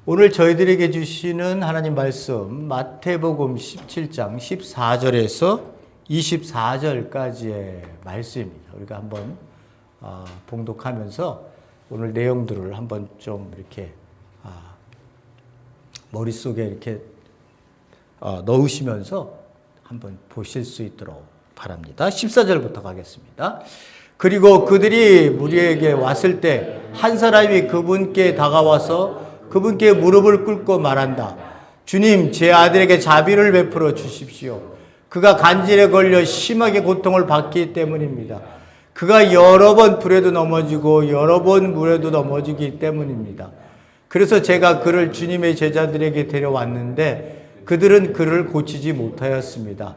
오늘 저희들에게 주시는 하나님 말씀 마태복음 17장 14절에서 24절까지의 말씀입니다. 우리가 한번 봉독하면서 오늘 내용들을 한번 좀 이렇게 머릿속에 이렇게 넣으시면서 한번 보실 수 있도록 바랍니다. 14절부터 가겠습니다. 그리고 그들이 무리에게 왔을 때 한 사람이 그분께 다가와서 그분께 무릎을 꿇고 말한다. 주님, 제 아들에게 자비를 베풀어 주십시오. 그가 간질에 걸려 심하게 고통을 받기 때문입니다. 그가 여러 번 불에도 넘어지고 여러 번 물에도 넘어지기 때문입니다. 그래서 제가 그를 주님의 제자들에게 데려왔는데 그들은 그를 고치지 못하였습니다.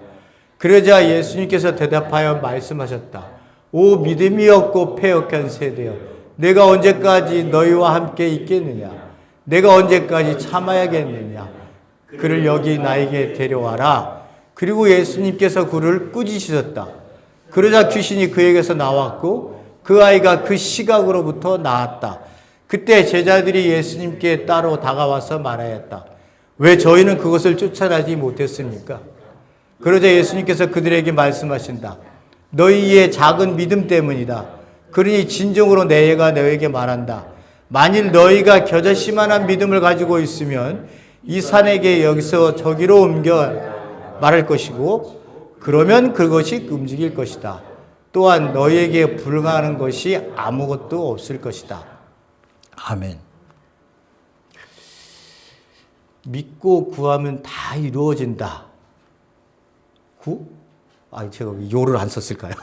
그러자 예수님께서 대답하여 말씀하셨다. 오 믿음이 없고 패역한 세대여, 내가 언제까지 너희와 함께 있겠느냐? 내가 언제까지 참아야겠느냐? 그를 여기 나에게 데려와라. 그리고 예수님께서 그를 꾸짖으셨다. 그러자 귀신이 그에게서 나왔고 그 아이가 그 시각으로부터 나았다. 그때 제자들이 예수님께 따로 다가와서 말하였다. 왜 저희는 그것을 쫓아내지 못했습니까? 그러자 예수님께서 그들에게 말씀하신다. 너희의 작은 믿음 때문이다. 그러니 진정으로 내가 너에게 말한다. 만일 너희가 겨자씨만한 믿음을 가지고 있으면 이 산에게 여기서 저기로 옮겨 말할 것이고 그러면 그것이 움직일 것이다. 또한 너희에게 불가능한 것이 아무것도 없을 것이다. 아멘. 믿고 구하면 다 이루어진다. 제가 왜 요를 안 썼을까요?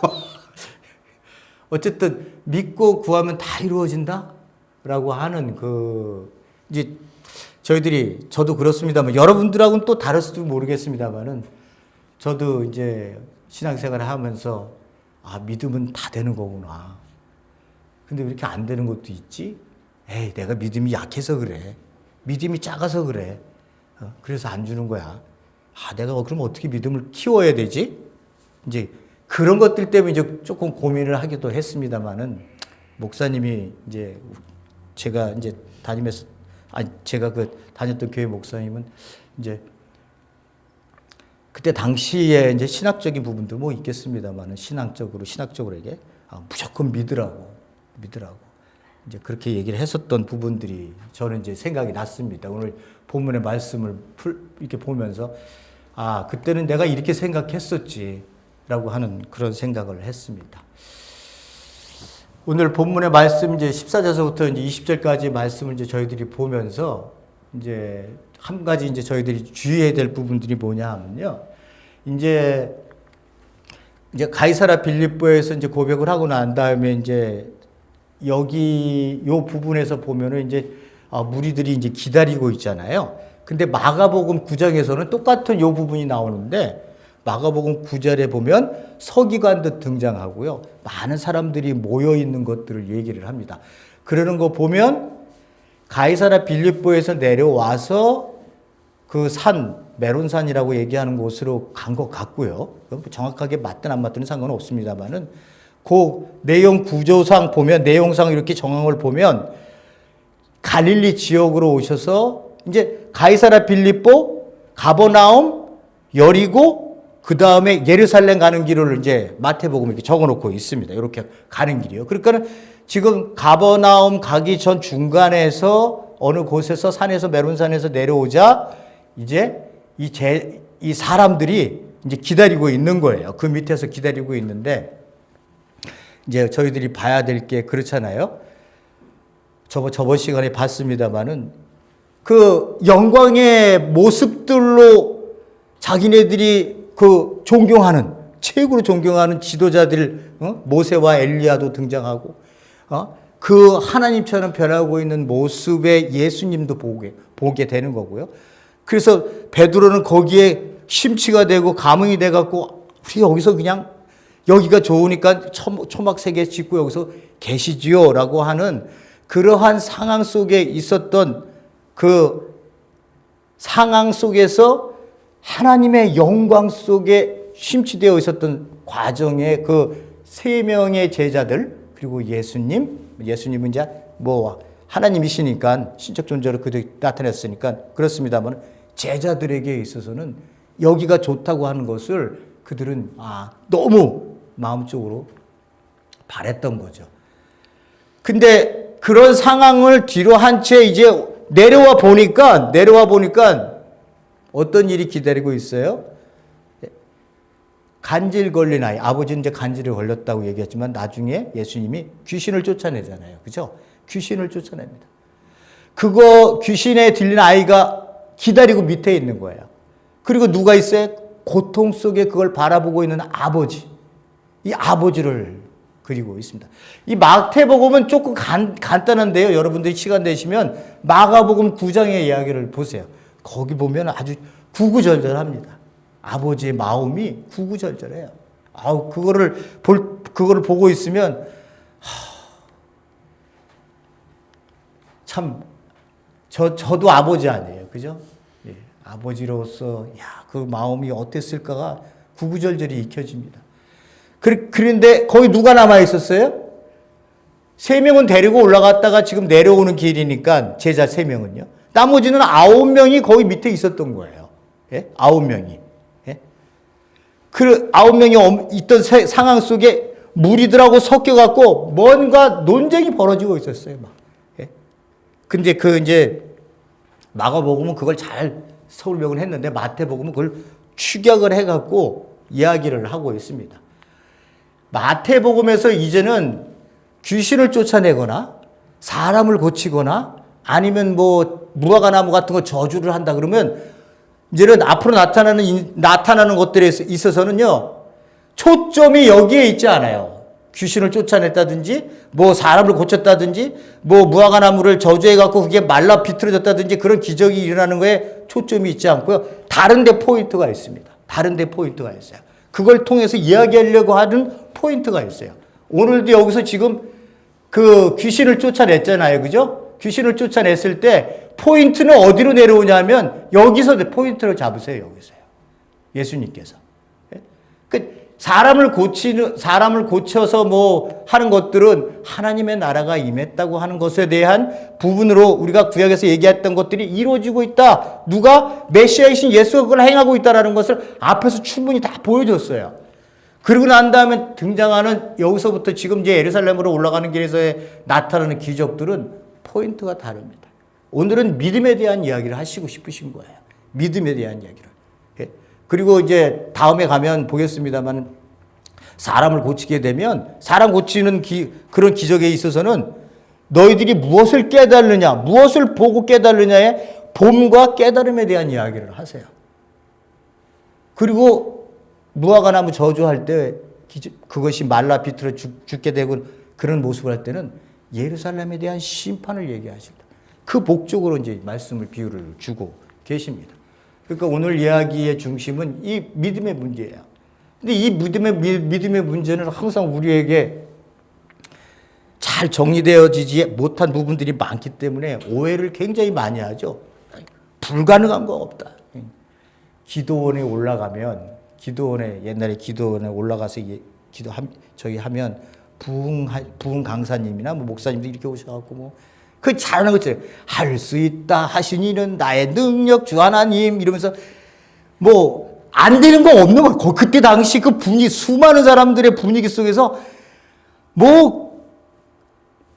어쨌든 믿고 구하면 다 이루어진다? 라고 하는 이제 저도 그렇습니다만 여러분들하고는 또 다를지도 모르겠습니다만은 저도 이제 신앙생활을 하면서 믿음은 다 되는 거구나. 근데 왜 이렇게 안 되는 것도 있지? 내가 믿음이 약해서 그래. 믿음이 작아서 그래. 그래서 안 주는 거야. 내가 그럼 어떻게 믿음을 키워야 되지? 이제 그런 것들 때문에 이제 조금 고민을 하기도 했습니다만은 목사님이 이제 제가 이제 제가 다녔던 교회 목사님은 이제 그때 당시에 이제 신학적인 부분도 뭐 있겠습니다만은 신학적으로 이게 무조건 믿으라고 이제 그렇게 얘기를 했었던 부분들이 저는 이제 생각이 났습니다. 오늘 본문의 말씀을 이렇게 보면서 그때는 내가 이렇게 생각했었지라고 하는 그런 생각을 했습니다. 오늘 본문의 말씀 이제 14절부터 이제 20절까지 말씀을 이제 저희들이 보면서 이제 한 가지 이제 저희들이 주의해야 될 부분들이 뭐냐 하면요. 이제 가이사랴 빌립보에서 이제 고백을 하고 난 다음에 이제 여기 요 부분에서 보면은 이제 무리들이 이제 기다리고 있잖아요. 근데 마가복음 9장에서는 똑같은 요 부분이 나오는데 마가복음 9절에 보면 서기관도 등장하고요. 많은 사람들이 모여 있는 것들을 얘기를 합니다. 그러는 거 보면 가이사랴 빌립보에서 내려와서 그 메론산이라고 얘기하는 곳으로 간 것 같고요. 정확하게 맞든 안 맞든 상관은 없습니다만은 그 내용 구조상 보면 내용상 이렇게 정황을 보면 갈릴리 지역으로 오셔서 이제 가이사랴 빌립보, 가버나움, 여리고 그 다음에 예루살렘 가는 길을 이제 마태복음에 이렇게 적어놓고 있습니다. 이렇게 가는 길이요. 그러니까는 지금 가버나움 가기 전 중간에서 어느 곳에서 산에서 메론산에서 내려오자 이제 이 사람들이 이제 기다리고 있는 거예요. 그 밑에서 기다리고 있는데 이제 저희들이 봐야 될 게 그렇잖아요. 저번 시간에 봤습니다만은 그 영광의 모습들로 자기네들이 존경하는 최고로 존경하는 지도자들 모세와 엘리야도 등장하고 그 하나님처럼 변하고 있는 모습의 예수님도 보게 되는 거고요. 그래서 베드로는 거기에 심취가 되고 감흥이 돼 갖고 우리 여기서 그냥 여기가 좋으니까 초막 3개 짓고 여기서 계시지요라고 하는 그러한 상황 속에 있었던 그 상황 속에서 하나님의 영광 속에 심취되어 있었던 과정의 그 3명의 제자들 그리고 예수님은 이제 하나님이시니까 신적 존재로 그들이 나타냈으니까 그렇습니다만 제자들에게 있어서는 여기가 좋다고 하는 것을 그들은 너무 마음적으로 바랬던 거죠. 근데 그런 상황을 뒤로 한 채 이제 내려와 보니까 어떤 일이 기다리고 있어요? 간질 걸린 아이. 아버지는 이제 간질에 걸렸다고 얘기했지만 나중에 예수님이 귀신을 쫓아내잖아요. 그죠? 귀신을 쫓아냅니다. 그거 귀신에 들린 아이가 기다리고 밑에 있는 거예요. 그리고 누가 있어요? 고통 속에 그걸 바라보고 있는 아버지. 이 아버지를 그리고 있습니다. 이 마태복음은 조금 간단한데요. 여러분들이 시간 되시면 마가복음 9장의 이야기를 보세요. 거기 보면 아주 구구절절합니다. 아버지의 마음이 구구절절해요. 그거를 보고 있으면 참 저도 아버지 아니에요. 그죠? 예, 아버지로서 그 마음이 어땠을까가 구구절절히 익혀집니다. 그런데 거기 누가 남아 있었어요? 3명은 데리고 올라갔다가 지금 내려오는 길이니까 제자 3명은요. 나머지는 9명이 거기 밑에 있었던 거예요. 예? 9명이. 예? 그 9명이 있던 상황 속에 무리들하고 섞여갖고 뭔가 논쟁이 벌어지고 있었어요. 막. 예? 근데 이제 마가복음은 그걸 잘 설명을 했는데 마태복음은 그걸 축약을 해갖고 이야기를 하고 있습니다. 마태복음에서 이제는 귀신을 쫓아내거나 사람을 고치거나 아니면 무화과나무 같은 거 저주를 한다 그러면 이제는 앞으로 나타나는 것들에 있어서는요, 초점이 여기에 있지 않아요. 귀신을 쫓아냈다든지, 사람을 고쳤다든지, 무화과나무를 저주해갖고 그게 말라 비틀어졌다든지 그런 기적이 일어나는 거에 초점이 있지 않고요. 다른 데 포인트가 있습니다. 다른 데 포인트가 있어요. 그걸 통해서 이야기하려고 하는 포인트가 있어요. 오늘도 여기서 지금 그 귀신을 쫓아냈잖아요. 그죠? 귀신을 쫓아냈을 때 포인트는 어디로 내려오냐면 여기서 포인트를 잡으세요. 여기서요. 예수님께서. 사람을 고쳐서 하는 것들은 하나님의 나라가 임했다고 하는 것에 대한 부분으로 우리가 구약에서 얘기했던 것들이 이루어지고 있다. 누가 메시아이신 예수가 그걸 행하고 있다는 것을 앞에서 충분히 다 보여줬어요. 그리고 난 다음에 등장하는 여기서부터 지금 이제 예루살렘으로 올라가는 길에서의 나타나는 기적들은 포인트가 다릅니다. 오늘은 믿음에 대한 이야기를 하시고 싶으신 거예요. 믿음에 대한 이야기를. 그리고 이제 다음에 가면 보겠습니다만 사람을 고치게 되면 사람 고치는 그런 기적에 있어서는 너희들이 무엇을 깨달느냐, 무엇을 보고 깨달느냐의 봄과 깨달음에 대한 이야기를 하세요. 그리고 무화과나무 저주할 때 그것이 말라 비틀어 죽게 되고 그런 모습을 할 때는 예루살렘에 대한 심판을 얘기하십니다. 그 목적으로 이제 말씀을 비유를 주고 계십니다. 그러니까 오늘 이야기의 중심은 이 믿음의 문제예요. 근데 이 믿음의 문제는 항상 우리에게 잘 정리되어지지 못한 부분들이 많기 때문에 오해를 굉장히 많이 하죠. 불가능한 거 없다. 기도원에 올라가면 옛날에 기도원에 올라가서 하면 부흥 강사님이나 목사님도 이렇게 오셔갖고 그 잘하는 것처럼 할 수 있다 하시니는 나의 능력 주 하나님 이러면서 안 되는 거 없는 거. 그때 당시 그 분위기 수많은 사람들의 분위기 속에서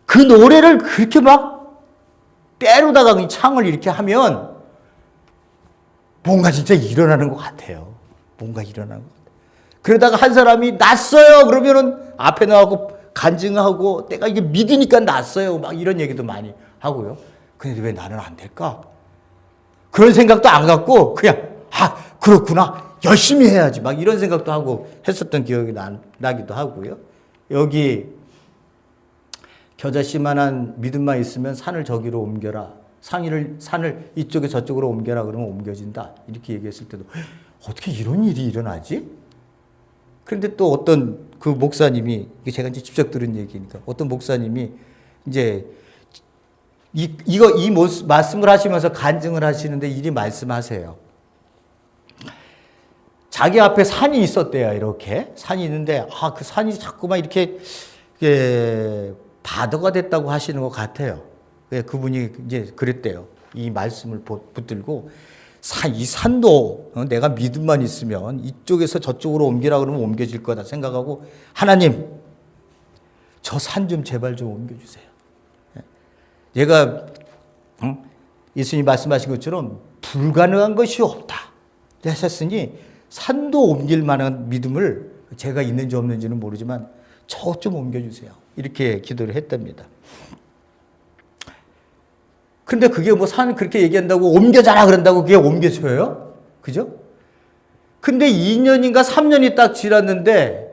그 노래를 그렇게 막 때로다가 창을 이렇게 하면 뭔가 진짜 일어나는 것 같아요. 뭔가 일어나는 것 같아요. 그러다가 한 사람이 났어요. 그러면은 앞에 나가고 간증하고 내가 이게 믿으니까 났어요. 막 이런 얘기도 많이 하고요. 근데 왜 나는 안 될까? 그런 생각도 안 갖고 그냥 그렇구나. 열심히 해야지. 막 이런 생각도 하고 했었던 기억이 나기도 하고요. 여기 겨자씨만한 믿음만 있으면 산을 저기로 옮겨라. 산을 이쪽에 저쪽으로 옮겨라. 그러면 옮겨진다. 이렇게 얘기했을 때도 어떻게 이런 일이 일어나지? 그런데 또 어떤 그 목사님이, 제가 이제 직접 들은 얘기니까, 어떤 목사님이 이제 이 말씀을 하시면서 간증을 하시는데 이리 말씀하세요. 자기 앞에 산이 있었대요. 이렇게 산이 있는데 그 산이 자꾸만 이렇게 바다가 됐다고 하시는 것 같아요. 그분이 이제 그랬대요. 이 말씀을 붙들고 이 산도 내가 믿음만 있으면 이쪽에서 저쪽으로 옮기라 그러면 옮겨질 거다 생각하고 하나님 저 산 좀 제발 좀 옮겨주세요. 얘가 예수님 말씀하신 것처럼 불가능한 것이 없다 하셨으니 산도 옮길 만한 믿음을 제가 있는지 없는지는 모르지만 저 좀 옮겨주세요. 이렇게 기도를 했답니다. 근데 그게 뭐 산 그렇게 얘기한다고 옮겨자라 그런다고 그게 옮겨져요? 그죠? 근데 2년인가 3년이 딱 지났는데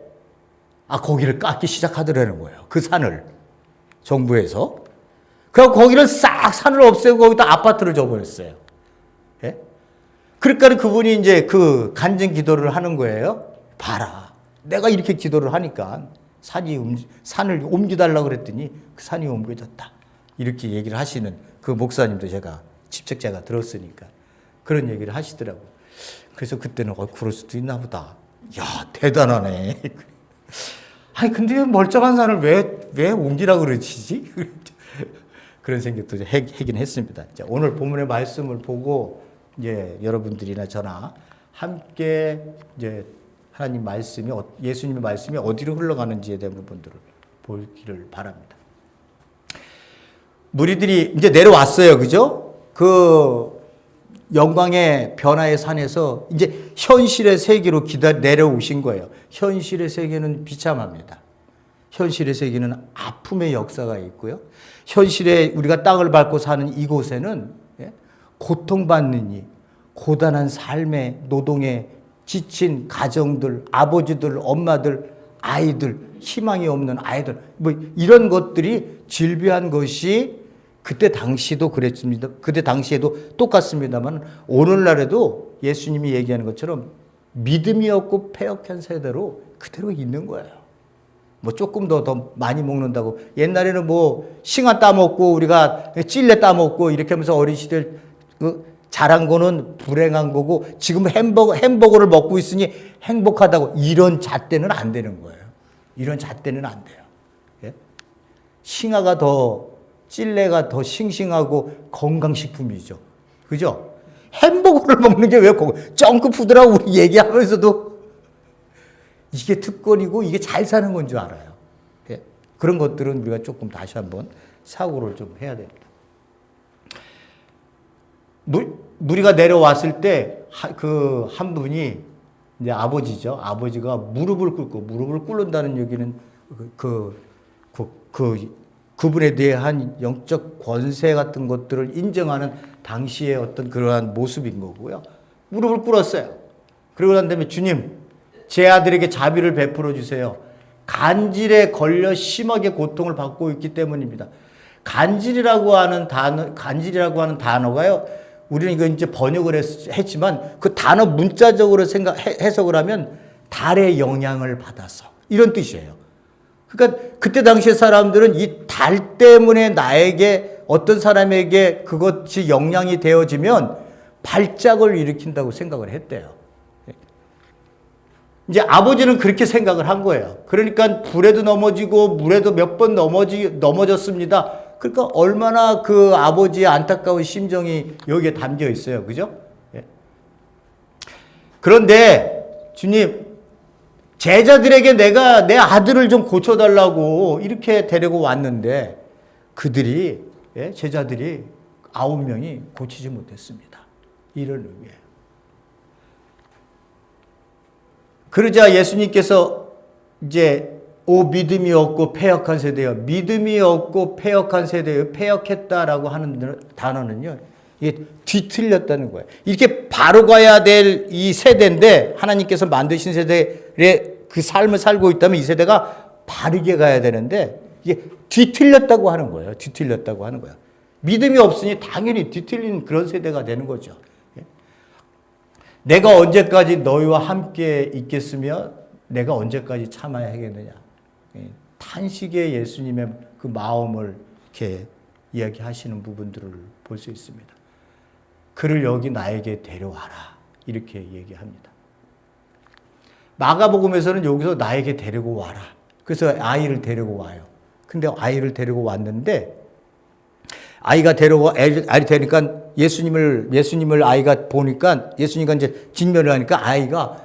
거기를 깎기 시작하더라는 거예요. 그 산을 정부에서. 그래서 거기를 싹 산을 없애고 거기다 아파트를 줘버렸어요. 예? 그러니까 그분이 이제 그 간증 기도를 하는 거예요. 봐라. 내가 이렇게 기도를 하니까 산을 옮겨달라고 그랬더니 그 산이 옮겨졌다. 이렇게 얘기를 하시는 그 목사님도 직접 제가 들었으니까 그런 얘기를 하시더라고요. 그래서 그때는 그럴 수도 있나 보다. 야, 대단하네. 아니, 근데 멀쩡한 산을 왜 옮기라고 그러지? 그런 생각도 하긴 했습니다. 자, 오늘 본문의 말씀을 보고 이제 여러분들이나 저나 함께 이제 하나님 말씀이 예수님의 말씀이 어디로 흘러가는지에 대한 부분들을 보기를 바랍니다. 무리들이 이제 내려왔어요. 그죠? 그 영광의 변화의 산에서 이제 현실의 세계로 내려오신 거예요. 현실의 세계는 비참합니다. 현실의 세계는 아픔의 역사가 있고요. 현실에 우리가 땅을 밟고 사는 이곳에는 고통받는 이 고단한 삶의 노동에 지친 가정들, 아버지들, 엄마들, 아이들, 희망이 없는 아이들, 뭐 이런 것들이 질비한 것이 그때 당시도 그랬습니다. 그때 당시에도 똑같습니다만 오늘날에도 예수님이 얘기하는 것처럼 믿음이 없고 패역한 세대로 그대로 있는 거예요. 뭐 조금 더 많이 먹는다고. 옛날에는 뭐 싱아 따먹고 우리가 찔레 따먹고 이렇게 하면서 어린 시절 잘한 거는 불행한 거고 지금 햄버거를 먹고 있으니 행복하다고. 이런 잣대는 안 되는 거예요. 이런 잣대는 안 돼요. 예? 싱아가 찔레가 더 싱싱하고 건강식품이죠. 그죠? 햄버거를 먹는 게 왜 정크푸드라고 우리 얘기하면서도 이게 특권이고 이게 잘 사는 건 줄 알아요. 예? 그런 것들은 우리가 조금 다시 한번 사고를 좀 해야 됩니다. 무리가 내려왔을 때 한 분이 이제 아버지죠. 아버지가 무릎을 꿇는다는 얘기는 그분에 대한 영적 권세 같은 것들을 인정하는 당시의 어떤 그러한 모습인 거고요. 무릎을 꿇었어요. 그러고 난 다음에 주님, 제 아들에게 자비를 베풀어 주세요. 간질에 걸려 심하게 고통을 받고 있기 때문입니다. 간질이라고 하는 단어가요. 우리는 이거 이제 번역을 했지만 그 단어 문자적으로 해석을 하면 달의 영향을 받아서 이런 뜻이에요. 그러니까 그때 당시의 사람들은 이 달 때문에 나에게 어떤 사람에게 그것이 영향이 되어지면 발작을 일으킨다고 생각을 했대요. 이제 아버지는 그렇게 생각을 한 거예요. 그러니까 불에도 넘어지고 물에도 몇 번 넘어졌습니다. 그러니까 얼마나 그 아버지의 안타까운 심정이 여기에 담겨 있어요. 그죠? 예. 그런데 주님, 제자들에게 내가 내 아들을 좀 고쳐달라고 이렇게 데리고 왔는데 제자들이 9명이 고치지 못했습니다. 이런 의미예요. 그러자 예수님께서 이제 믿음이 없고 패역한 세대요. 믿음이 없고 패역한 세대요. 패역했다라고 하는 단어는요. 이게 뒤틀렸다는 거예요. 이렇게 바로 가야 될 이 세대인데 하나님께서 만드신 세대의 그 삶을 살고 있다면 이 세대가 바르게 가야 되는데 이게 뒤틀렸다고 하는 거예요. 뒤틀렸다고 하는 거예요. 믿음이 없으니 당연히 뒤틀린 그런 세대가 되는 거죠. 내가 언제까지 너희와 함께 있겠으며 내가 언제까지 참아야 하겠느냐. 탄식의 예수님의 그 마음을 이렇게 이야기하시는 부분들을 볼 수 있습니다. 그를 여기 나에게 데려와라. 이렇게 얘기합니다. 마가복음에서는 여기서 나에게 데리고 와라. 그래서 아이를 데리고 와요. 근데 아이를 데리고 왔는데 아이가 데려고 아이 되니까 예수님을 아이가 보니까 예수님과 이제 직면을 하니까 아이가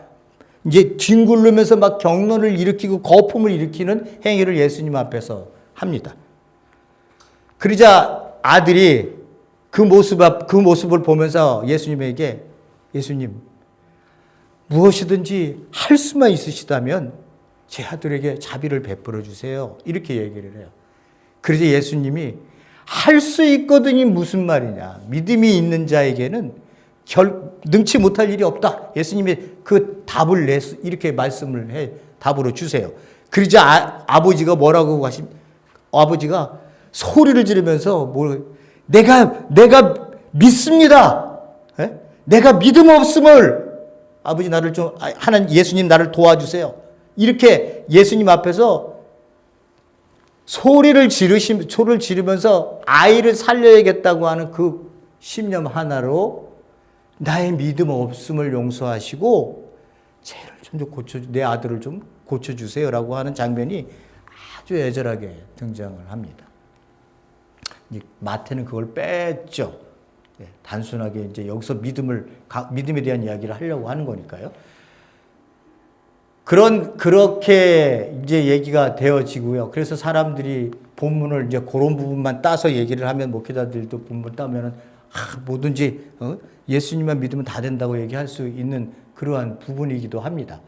이제 뒹굴르면서 막 경련을 일으키고 거품을 일으키는 행위를 예수님 앞에서 합니다. 그러자 아들이 그 모습을 보면서 예수님에게 예수님 무엇이든지 할 수만 있으시다면 제 아들에게 자비를 베풀어 주세요. 이렇게 얘기를 해요. 그래서 예수님이 할 수 있거든이 무슨 말이냐. 믿음이 있는 자에게는 능치 못할 일이 없다. 예수님이 그 답을 이렇게 말씀을 해 답으로 주세요. 그러자 아버지가 뭐라고 아버지가 소리를 지르면서 내가 믿습니다. 에? 내가 믿음 없음을 아버지 나를 좀 예수님 나를 도와주세요. 이렇게 예수님 앞에서 소리를 지르면서 아이를 살려야겠다고 하는 그 신념 하나로 나의 믿음 없음을 용서하시고 죄를 좀 내 아들을 좀 고쳐주세요라고 하는 장면이 아주 애절하게 등장을 합니다. 마태는 그걸 뺐죠. 단순하게 이제 여기서 믿음에 대한 이야기를 하려고 하는 거니까요. 그렇게 이제 얘기가 되어지고요. 그래서 사람들이 본문을 이제 그런 부분만 따서 얘기를 하면 목회자들도 본문 따면은 뭐든지 예수님만 믿으면 다 된다고 얘기할 수 있는 그러한 부분이기도 합니다.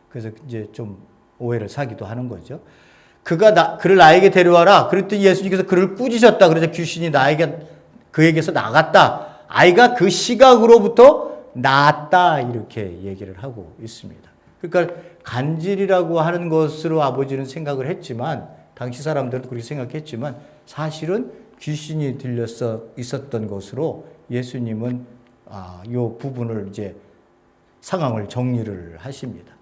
그래서 이제 좀 오해를 사기도 하는 거죠. 그를 나에게 데려와라. 그랬더니 예수님께서 그를 꾸짖었다. 그래서 귀신이 그에게서 나갔다. 아이가 그 시각으로부터 나았다. 이렇게 얘기를 하고 있습니다. 그러니까 간질이라고 하는 것으로 아버지는 생각을 했지만 당시 사람들은 그렇게 생각했지만 사실은 귀신이 들렸어 있었던 것으로 예수님은 이 부분을 이제 상황을 정리를 하십니다.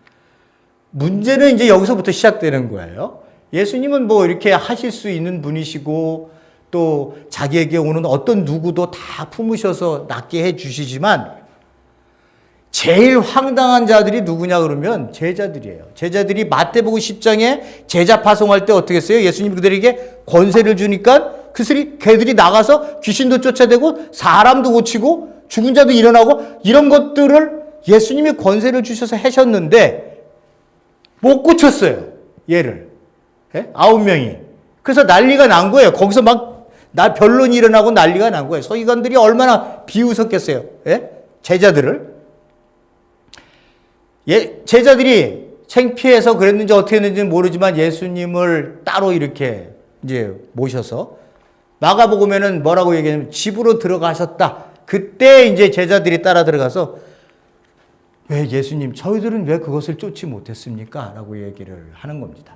문제는 이제 여기서부터 시작되는 거예요. 예수님은 뭐 이렇게 하실 수 있는 분이시고 또 자기에게 오는 어떤 누구도 다 품으셔서 낫게 해 주시지만 제일 황당한 자들이 누구냐 그러면 제자들이에요. 제자들이 마태복음 10장에 제자 파송할 때 어떻게 했어요? 예수님이 그들에게 권세를 주니까 걔들이 나가서 귀신도 쫓아내고 사람도 고치고 죽은 자도 일어나고 이런 것들을 예수님이 권세를 주셔서 하셨는데 못 고쳤어요. 얘를. 9명이. 그래서 난리가 난 거예요. 거기서 변론이 일어나고 난리가 난 거예요. 서기관들이 얼마나 비웃었겠어요. 제자들을. 제자들이 창피해서 그랬는지 어떻게 했는지는 모르지만 예수님을 따로 이렇게 이제 모셔서 마가복음에는 뭐라고 얘기하냐면 집으로 들어가셨다. 그때 이제 제자들이 따라 들어가서 왜 예수님 저희들은 왜 그것을 쫓지 못했습니까? 라고 얘기를 하는 겁니다.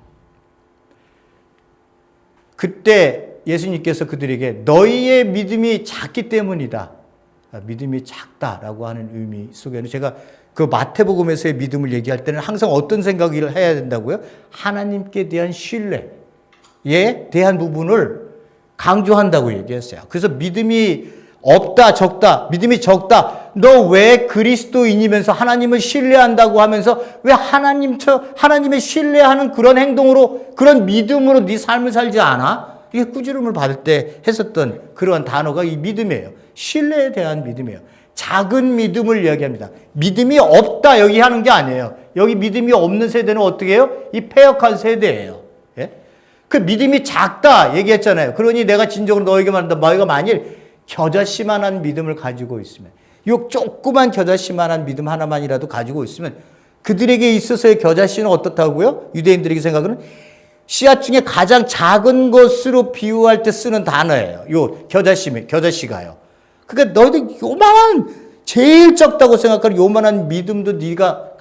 그때 예수님께서 그들에게 너희의 믿음이 작기 때문이다. 믿음이 작다라고 하는 의미 속에는 제가 그 마태복음에서의 믿음을 얘기할 때는 항상 어떤 생각을 해야 된다고요? 하나님께 대한 신뢰에 대한 부분을 강조한다고 얘기했어요. 그래서 믿음이 없다, 적다, 믿음이 적다. 너 왜 그리스도인이면서 하나님을 신뢰한다고 하면서 왜 하나님의 신뢰하는 그런 행동으로, 그런 믿음으로 네 삶을 살지 않아? 이게 꾸지름을 받을 때 했었던 그러한 단어가 이 믿음이에요. 신뢰에 대한 믿음이에요. 작은 믿음을 이야기합니다. 믿음이 없다 여기 하는 게 아니에요. 여기 믿음이 없는 세대는 어떻게 해요? 이 패역한 세대예요. 그 믿음이 작다 얘기했잖아요. 그러니 내가 진정으로 너에게 말한다. 너희가 만일 겨자씨만한 믿음을 가지고 있으면, 요 조그만 겨자씨만한 믿음 하나만이라도 가지고 있으면 그들에게 있어서의 겨자씨는 어떻다고요? 유대인들에게 생각하는 씨앗 중에 가장 작은 것으로 비유할 때 쓰는 단어예요. 요 겨자씨가요. 그러니까 너희들 요만한 제일 적다고 생각하는 요만한 믿음도 네가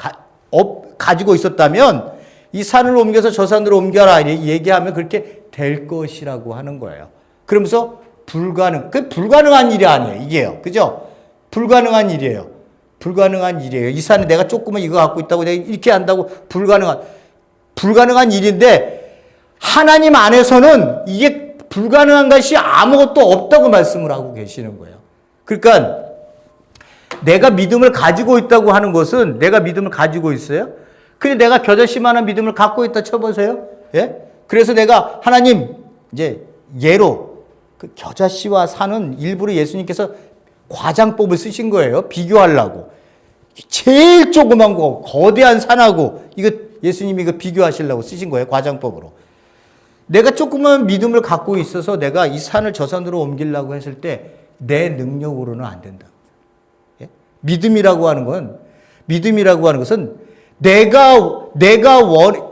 가지고 있었다면 이 산을 옮겨서 저 산으로 옮겨라 얘기하면 그렇게 될 것이라고 하는 거예요. 그러면서 불가능한 일이 아니에요. 이게요. 그죠? 불가능한 일이에요. 불가능한 일이에요. 이 산에 내가 조금만 이거 갖고 있다고 내가 이렇게 한다고 불가능한 일인데 하나님 안에서는 이게 불가능한 것이 아무것도 없다고 말씀을 하고 계시는 거예요. 그러니까 내가 믿음을 가지고 있다고 하는 것은 내가 믿음을 가지고 있어요. 근데 내가 겨자씨만한 믿음을 갖고 있다 쳐보세요. 그래서 내가 하나님 이제 예로 그 겨자씨와 산은 일부러 예수님께서 과장법을 쓰신 거예요. 비교하려고. 제일 조그만 거, 거대한 산하고, 이거 예수님이 이거 비교하시려고 쓰신 거예요. 과장법으로. 내가 조그만 믿음을 갖고 있어서 내가 이 산을 저 산으로 옮기려고 했을 때 내 능력으로는 안 된다. 예? 믿음이라고 하는 것은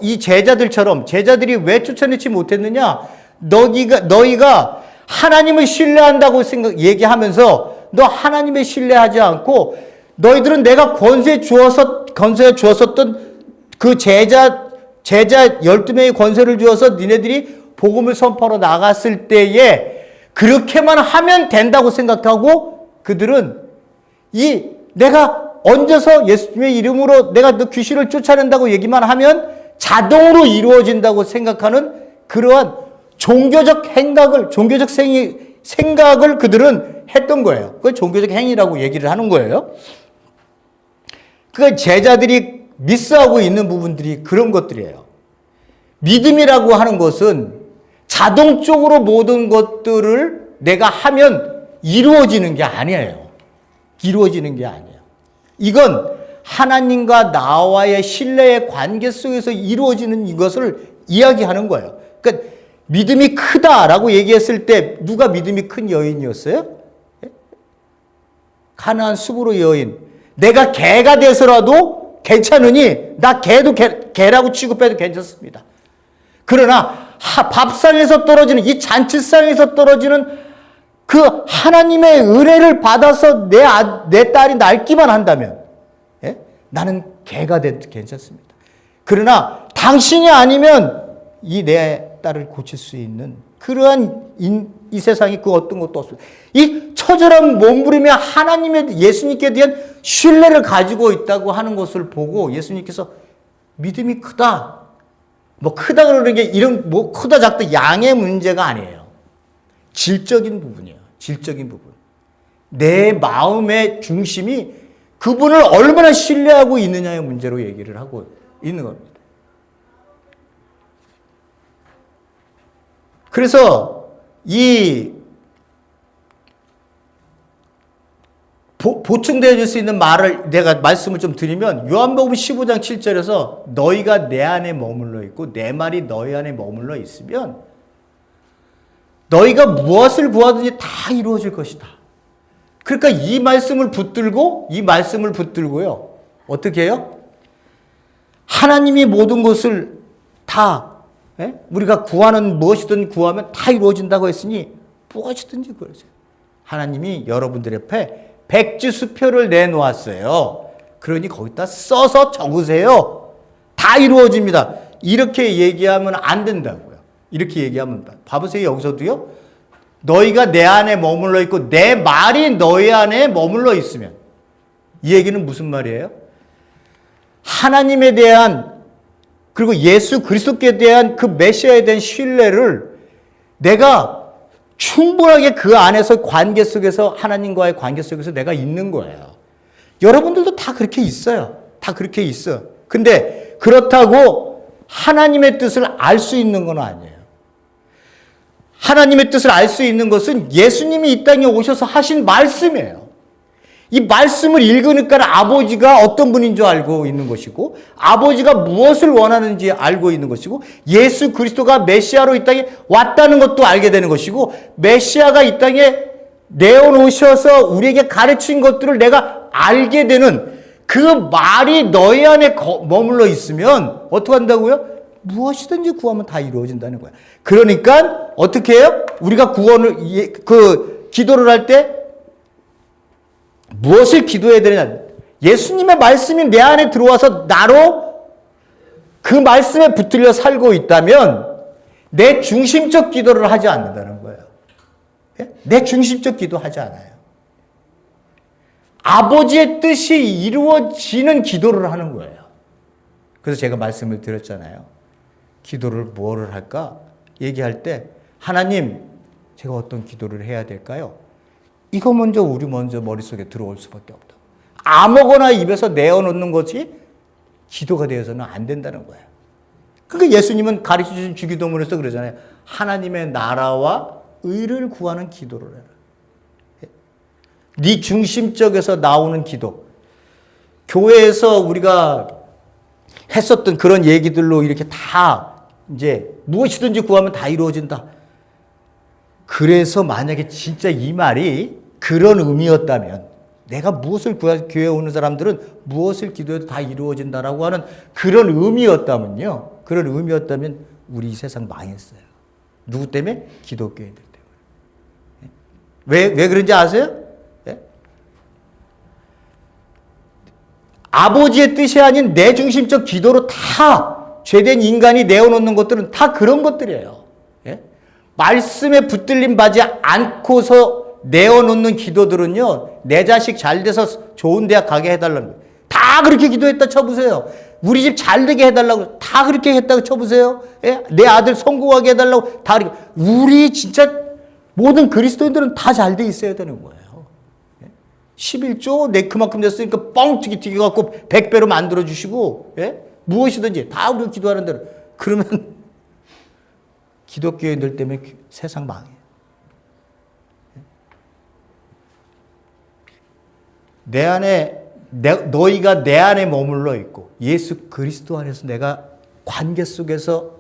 이 제자들이 왜 쫓아내지 못했느냐? 너희가 하나님을 신뢰한다고 얘기하면서 너 하나님을 신뢰하지 않고 너희들은 내가 권세 주었었던 그 제자 12명의 권세를 주어서 니네들이 복음을 선포하러 나갔을 때에 그렇게만 하면 된다고 생각하고 그들은 내가 얹어서 예수님의 이름으로 내가 너 귀신을 쫓아낸다고 얘기만 하면 자동으로 이루어진다고 생각하는 그러한 종교적 생각을 그들은 했던 거예요. 그걸 종교적 행위라고 얘기를 하는 거예요. 그 제자들이 미스하고 있는 부분들이 그런 것들이에요. 믿음이라고 하는 것은 자동적으로 모든 것들을 내가 하면 이루어지는 게 아니에요. 이건 하나님과 나와의 신뢰의 관계 속에서 이루어지는 이것을 이야기하는 거예요. 그러니까 믿음이 크다라고 얘기했을 때 누가 믿음이 큰 여인이었어요? 가나안 수브로 여인. 내가 개가 돼서라도 괜찮으니 나 개라고 취급해도 괜찮습니다. 그러나 밥상에서 떨어지는 이 잔치상에서 떨어지는 그 하나님의 은혜를 받아서 내 딸이 낡기만 한다면 나는 개가 돼도 괜찮습니다. 그러나 당신이 아니면 이 내 딸을 고칠 수 있는 그러한 이 세상에 그 어떤 것도 없습니다. 이 처절한 몸부림에 하나님의 예수님께 대한 신뢰를 가지고 있다고 하는 것을 보고 예수님께서 믿음이 크다. 크다 그러는 게 이런 크다 작다 양의 문제가 아니에요. 질적인 부분이에요. 질적인 부분. 내 마음의 중심이 그분을 얼마나 신뢰하고 있느냐의 문제로 얘기를 하고 있는 겁니다. 그래서 보충되어 줄 수 있는 말씀을 좀 드리면 요한복음 15장 7절에서 너희가 내 안에 머물러 있고 내 말이 너희 안에 머물러 있으면 너희가 무엇을 구하든지 다 이루어질 것이다. 그러니까 이 말씀을 붙들고요. 어떻게 해요? 하나님이 모든 것을 다 우리가 구하는 무엇이든 구하면 다 이루어진다고 했으니 무엇이든지 구하세요. 하나님이 여러분들 옆에 백지수표를 내놓았어요. 그러니 거기다 써서 적으세요. 다 이루어집니다. 이렇게 얘기하면 안 된다고요. 이렇게 얘기하면 봐보세요. 여기서도요. 너희가 내 안에 머물러 있고 내 말이 너희 안에 머물러 있으면 이 얘기는 무슨 말이에요? 하나님에 대한 그리고 예수 그리스도께 대한 그 메시아에 대한 신뢰를 내가 충분하게 그 안에서 관계 속에서 하나님과의 관계 속에서 내가 있는 거예요. 여러분들도 다 그렇게 있어요. 다 그렇게 있어. 근데 그렇다고 하나님의 뜻을 알 수 있는 건 아니에요. 하나님의 뜻을 알 수 있는 것은 예수님이 이 땅에 오셔서 하신 말씀이에요. 이 말씀을 읽으니까 아버지가 어떤 분인 줄 알고 있는 것이고 아버지가 무엇을 원하는지 알고 있는 것이고 예수 그리스도가 메시아로 이 땅에 왔다는 것도 알게 되는 것이고 메시아가 이 땅에 내어놓으셔서 우리에게 가르친 것들을 내가 알게 되는 그 말이 너희 안에 머물러 있으면 어떻게 한다고요? 무엇이든지 구하면 다 이루어진다는 거야. 그러니까 어떻게 해요? 우리가 기도를 할 때 무엇을 기도해야 되느냐? 예수님의 말씀이 내 안에 들어와서 나로 그 말씀에 붙들려 살고 있다면 내 중심적 기도를 하지 않는다는 거예요. 내 중심적 기도하지 않아요. 아버지의 뜻이 이루어지는 기도를 하는 거예요. 그래서 제가 말씀을 드렸잖아요. 기도를 뭐를 할까? 얘기할 때 하나님, 제가 어떤 기도를 해야 될까요? 이거 우리 먼저 머릿속에 들어올 수밖에 없다. 아무거나 입에서 내어놓는 것이 기도가 되어서는 안 된다는 거예요. 그러니까 예수님은 가르쳐주신 주기도문에서 그러잖아요. 하나님의 나라와 의를 구하는 기도를 해라. 네 중심적에서 나오는 기도. 교회에서 우리가 했었던 그런 얘기들로 이렇게 다 이제 무엇이든지 구하면 다 이루어진다. 그래서 만약에 진짜 이 말이 그런 의미였다면, 내가 무엇을 구해서 교회에 오는 사람들은 무엇을 기도해도 다 이루어진다라고 하는 그런 의미였다면요. 그런 의미였다면 우리 이 세상 망했어요. 누구 때문에? 기독교인들 때문에. 왜 그런지 아세요? 예? 아버지의 뜻이 아닌 내 중심적 기도로 다 죄된 인간이 내어놓는 것들은 다 그런 것들이에요. 예? 말씀에 붙들림 받지 않고서 내어놓는 기도들은요, 내 자식 잘 돼서 좋은 대학 가게 해달라는 거예요. 다 그렇게 기도했다 쳐보세요. 우리 집 잘 되게 해달라고 다 그렇게 했다고 쳐보세요. 예? 내 아들 성공하게 해달라고 다 그렇게. 우리 진짜 모든 그리스도인들은 다 잘 돼 있어야 되는 거예요. 11조 내 그만큼 됐으니까 뻥튀기 튀겨갖고 100배로 만들어주시고, 예? 무엇이든지 다 우리가 기도하는 대로. 그러면 기독교인들 때문에 세상 망해요. 내 안에, 너희가 내 안에 머물러 있고 예수 그리스도 안에서 내가 관계 속에서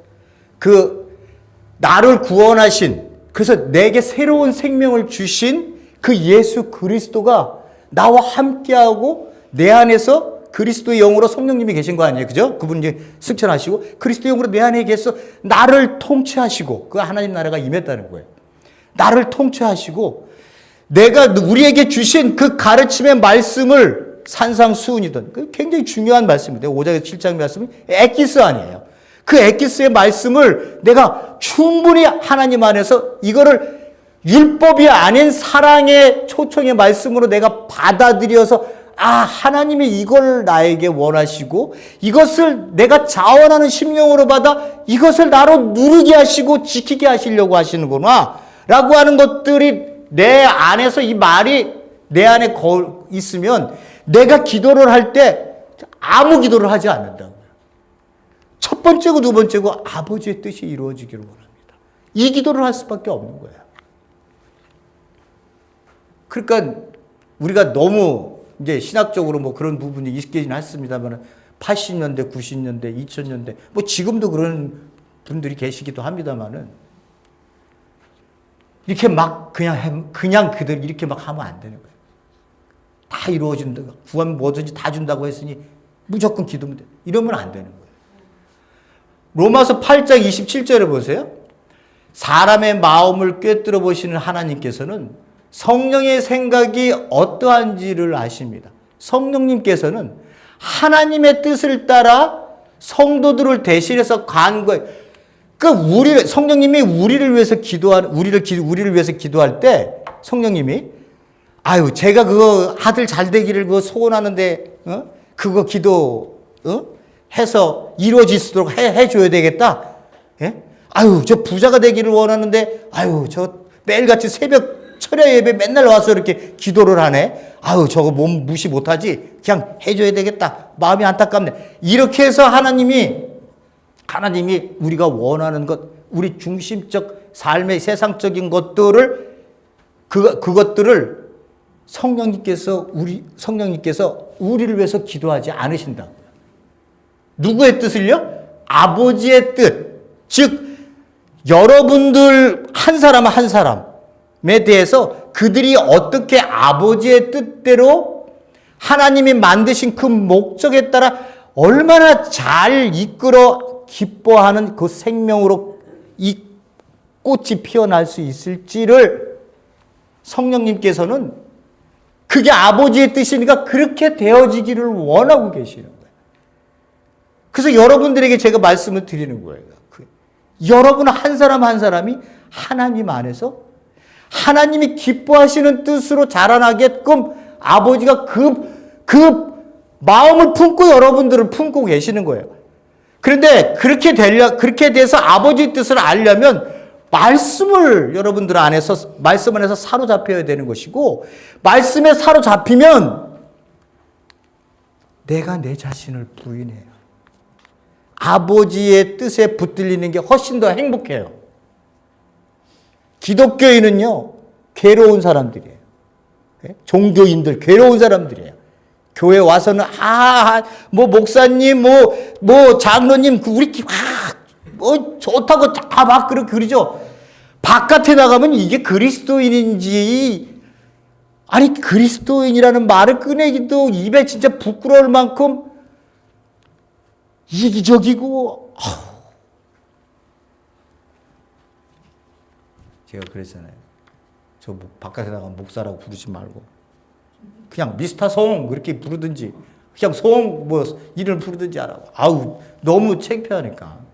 나를 구원하신, 그래서 내게 새로운 생명을 주신 그 예수 그리스도가 나와 함께하고 내 안에서 그리스도의 영으로 성령님이 계신 거 아니에요? 그죠? 그분 이제 승천하시고 그리스도의 영으로 내 안에 계셔서 나를 통치하시고, 그 하나님 나라가 임했다는 거예요. 나를 통치하시고 내가 우리에게 주신 그 가르침의 말씀을 산상수훈이든, 굉장히 중요한 말씀입니다. 5장에서 7장 말씀이 에키스 아니에요. 그 에키스의 말씀을 내가 충분히 하나님 안에서 이거를 율법이 아닌 사랑의 초청의 말씀으로 내가 받아들여서, 하나님이 이걸 나에게 원하시고 이것을 내가 자원하는 심령으로 받아 이것을 나로 누리게 하시고 지키게 하시려고 하시는구나 라고 하는 것들이 내 안에서, 이 말이 내 안에 있으면 내가 기도를 할 때 아무 기도를 하지 않는다고요. 첫 번째고 두 번째고 아버지의 뜻이 이루어지기를 원합니다. 이 기도를 할 수밖에 없는 거예요. 그러니까 우리가 너무 이제 신학적으로 뭐 그런 부분이 있긴 했습니다만 80년대, 90년대, 2000년대 뭐 지금도 그런 분들이 계시기도 합니다만은 이렇게 막 그냥 그들 이렇게 막 하면 안 되는 거예요. 다 이루어진다. 구하면 뭐든지 다 준다고 했으니 무조건 기도면 돼. 이러면 안 되는 거예요. 로마서 8장 27절에 보세요. 사람의 마음을 꿰뚫어 보시는 하나님께서는 성령의 생각이 어떠한지를 아십니다. 성령님께서는 하나님의 뜻을 따라 성도들을 대신해서 간구해. 성령님이 우리를 위해서 우리를 위해서 기도할 때 성령님이 제가 그거 아들 잘 되기를 그거 소원하는데 그거 기도 해서 이루어질 수 있도록 해줘야 되겠다. 예? 저 부자가 되기를 원하는데 저 매일같이 새벽 철야 예배 맨날 와서 이렇게 기도를 하네. 저거 몸 무시 못하지. 그냥 해줘야 되겠다. 마음이 안타깝네. 이렇게 해서 하나님이 우리가 원하는 것, 우리 중심적 삶의 세상적인 것들을 그것들을 성령님께서 우리를 위해서 기도하지 않으신다고요. 누구의 뜻을요? 아버지의 뜻. 즉 여러분들 한 사람 한 사람에 대해서 그들이 어떻게 아버지의 뜻대로 하나님이 만드신 그 목적에 따라 얼마나 잘 이끌어 기뻐하는 그 생명으로 이 꽃이 피어날 수 있을지를 성령님께서는 그게 아버지의 뜻이니까 그렇게 되어지기를 원하고 계시는 거예요. 그래서 여러분들에게 제가 말씀을 드리는 거예요. 여러분 한 사람 한 사람이 하나님 안에서 하나님이 기뻐하시는 뜻으로 자라나게끔 아버지가 그 마음을 품고 여러분들을 품고 계시는 거예요. 그런데 그렇게 돼서 아버지의 뜻을 알려면 말씀 안에서 사로잡혀야 되는 것이고, 말씀에 사로잡히면 내가 내 자신을 부인해요. 아버지의 뜻에 붙들리는 게 훨씬 더 행복해요. 기독교인은요, 괴로운 사람들이에요. 종교인들, 괴로운 사람들이에요. 교회 와서는, 뭐, 목사님, 뭐, 장로님, 우리, 뭐, 좋다고 다 막 그러죠. 바깥에 나가면 이게 그리스도인인지, 아니, 그리스도인이라는 말을 꺼내기도 입에 진짜 부끄러울 만큼 이기적이고, 제가 그랬잖아요. 저 바깥에 나가면 목사라고 부르지 말고, 그냥 미스터 송, 그렇게 부르든지, 그냥 송, 뭐, 이름을 부르든지 하라고. 아우, 너무 창피하니까.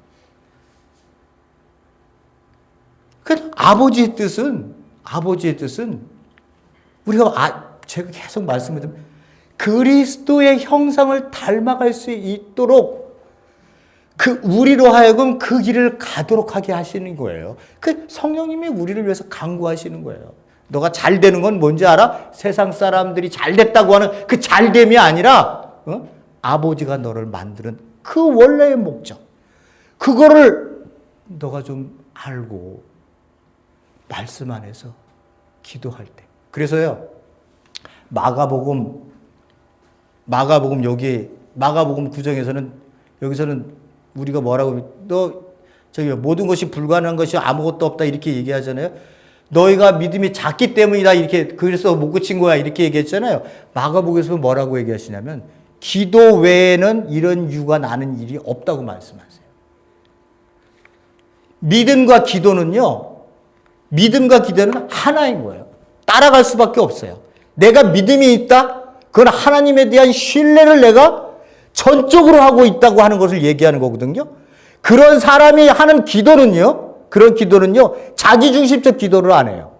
그 아버지의 뜻은 우리가 제가 계속 말씀드리면 그리스도의 형상을 닮아갈 수 있도록 우리로 하여금 그 길을 가도록 하게 하시는 거예요. 그 성령님이 우리를 위해서 강구하시는 거예요. 너가 잘 되는 건 뭔지 알아? 세상 사람들이 잘 됐다고 하는 그 잘됨이 아니라 아버지가 너를 만드는 그 원래의 목적. 그거를 너가 좀 알고 말씀 안에서 기도할 때. 그래서요, 마가복음 여기 마가복음 9장에서는 여기서는 우리가 뭐라고 모든 것이 불가능한 것이 아무것도 없다 이렇게 얘기하잖아요. 너희가 믿음이 작기 때문이다 이렇게 그래서 못 고친 거야 이렇게 얘기했잖아요. 마가복음에서 뭐라고 얘기하시냐면 기도 외에는 이런 유가 나는 일이 없다고 말씀하세요. 믿음과 기도는 하나인 거예요. 따라갈 수밖에 없어요. 내가 믿음이 있다? 그건 하나님에 대한 신뢰를 내가 전적으로 하고 있다고 하는 것을 얘기하는 거거든요. 그런 사람이 하는 그런 기도는요, 자기중심적 기도를 안 해요.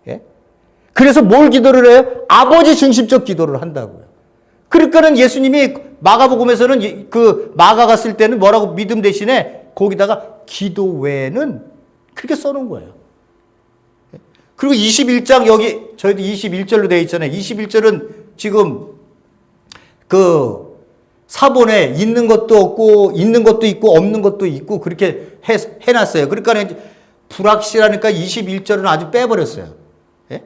예? 그래서 뭘 기도를 해요? 아버지 중심적 기도를 한다고요. 그러니까는 예수님이 마가복음에서는 마가가 쓸 때는 뭐라고 믿음 대신에 거기다가 기도 외에는 그렇게 써놓은 거예요. 그리고 21장 여기 저희도 21절로 되어 있잖아요. 21절은 지금 사본에 있는 것도 없고 있는 것도 있고 없는 것도 있고 그렇게 해놨어요. 그러니까 불확실하니까 21절은 아주 빼버렸어요. 예?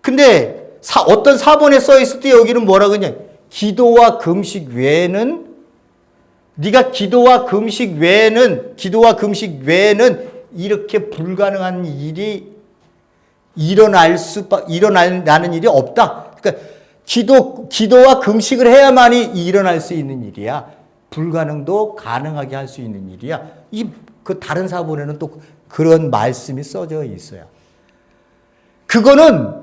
근데 어떤 사본에 써 있을 때 여기는 뭐라 그러냐? 기도와 금식 외에는 네가 기도와 금식 외에는 이렇게 불가능한 일이 일어나는 일이 없다. 그러니까 기도와 금식을 해야만이 일어날 수 있는 일이야. 불가능도 가능하게 할 수 있는 일이야. 다른 사본에는 또 그런 말씀이 써져 있어요. 그거는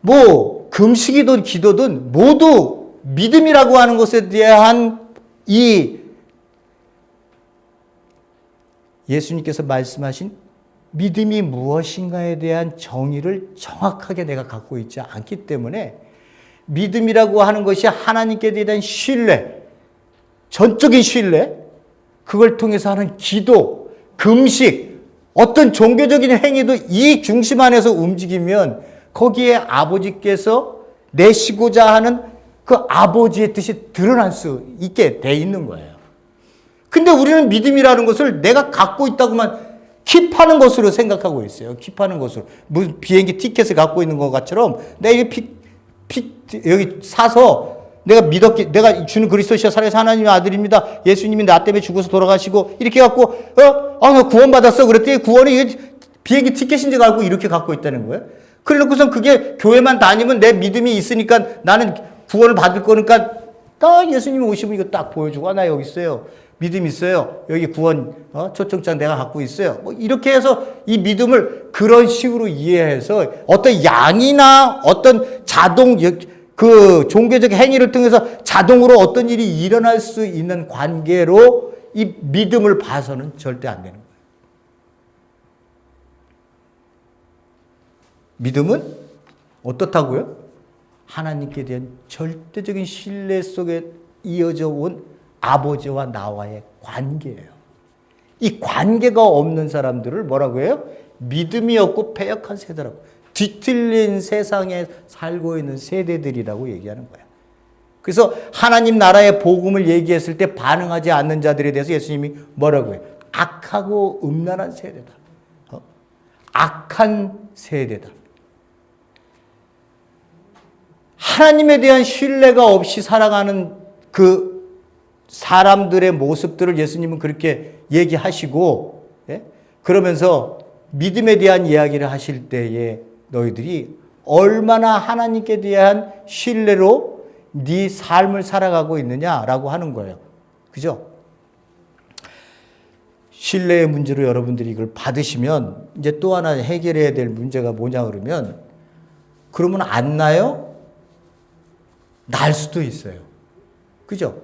뭐 금식이든 기도든 모두 믿음이라고 하는 것에 대한 예수님께서 말씀하신 믿음이 무엇인가에 대한 정의를 정확하게 내가 갖고 있지 않기 때문에 믿음이라고 하는 것이 하나님께 대한 신뢰, 전적인 신뢰, 그걸 통해서 하는 기도, 금식, 어떤 종교적인 행위도 이 중심 안에서 움직이면 거기에 아버지께서 내시고자 하는 그 아버지의 뜻이 드러날 수 있게 돼 있는 거예요. 근데 우리는 믿음이라는 것을 내가 갖고 있다고만 킵하는 것으로 생각하고 있어요. 킵하는 것으로. 무슨 비행기 티켓을 갖고 있는 것처럼 내가 여기 사서 내가 주는 그리스도시여 살아계신 하나님의 아들입니다. 예수님이 나 때문에 죽어서 돌아가시고 이렇게 갖고 나 구원받았어. 그랬더니 구원이 비행기 티켓인 줄 알고 이렇게 갖고 있다는 거예요. 그래 놓고선 그게 교회만 다니면 내 믿음이 있으니까 나는 구원을 받을 거니까 딱 예수님이 오시면 이거 딱 보여주고 나 여기 있어요. 믿음 있어요. 여기 구원 초청장 내가 갖고 있어요. 뭐 이렇게 해서 이 믿음을 그런 식으로 이해해서 어떤 양이나 어떤 종교적 행위를 통해서 자동으로 어떤 일이 일어날 수 있는 관계로 이 믿음을 봐서는 절대 안 되는 거예요. 믿음은 어떻다고요? 하나님께 대한 절대적인 신뢰 속에 이어져 온 아버지와 나와의 관계예요. 이 관계가 없는 사람들을 뭐라고 해요? 믿음이 없고 패역한 세대라고. 뒤틀린 세상에 살고 있는 세대들이라고 얘기하는 거예요. 그래서 하나님 나라의 복음을 얘기했을 때 반응하지 않는 자들에 대해서 예수님이 뭐라고 해요? 악하고 음란한 세대다. 악한 세대다. 하나님에 대한 신뢰가 없이 살아가는 그 사람들의 모습들을 예수님은 그렇게 얘기하시고, 예? 그러면서 믿음에 대한 이야기를 하실 때에 너희들이 얼마나 하나님께 대한 신뢰로 네 삶을 살아가고 있느냐라고 하는 거예요. 그죠? 신뢰의 문제로 여러분들이 이걸 받으시면 이제 또 하나 해결해야 될 문제가 뭐냐 그러면 안 나요? 날 수도 있어요. 그죠?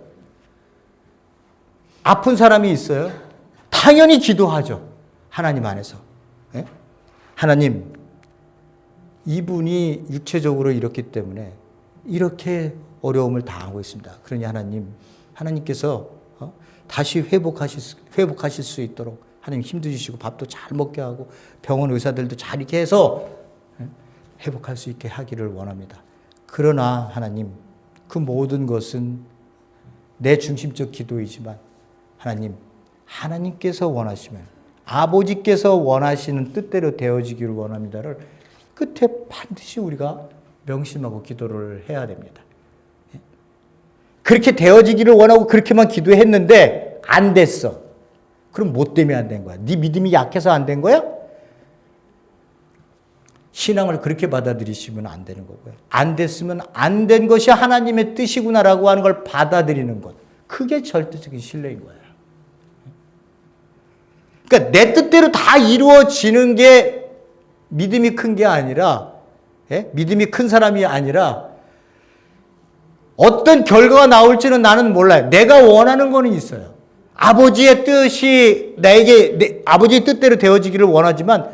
아픈 사람이 있어요? 당연히 기도하죠. 하나님 안에서. 예? 하나님, 이분이 육체적으로 이렇기 때문에 이렇게 어려움을 당하고 있습니다. 그러니 하나님께서 다시 회복하실 수 있도록 하나님 힘도 주시고 밥도 잘 먹게 하고 병원 의사들도 잘 이렇게 해서 회복할 수 있게 하기를 원합니다. 그러나 하나님, 그 모든 것은 내 중심적 기도이지만 하나님께서 원하시면 아버지께서 원하시는 뜻대로 되어지기를 원합니다를 끝에 반드시 우리가 명심하고 기도를 해야 됩니다. 그렇게 되어지기를 원하고 그렇게만 기도했는데 안 됐어. 그럼 뭐 때문에 안 된 거야? 네 믿음이 약해서 안 된 거야? 신앙을 그렇게 받아들이시면 안 되는 거고요. 안 됐으면 안 된 것이 하나님의 뜻이구나라고 하는 걸 받아들이는 것. 그게 절대적인 신뢰인 거예요. 그러니까 내 뜻대로 다 이루어지는 게 믿음이 큰 게 아니라, 믿음이 큰 사람이 아니라 어떤 결과가 나올지는 나는 몰라요. 내가 원하는 거는 있어요. 아버지의 뜻이 아버지의 뜻대로 되어지기를 원하지만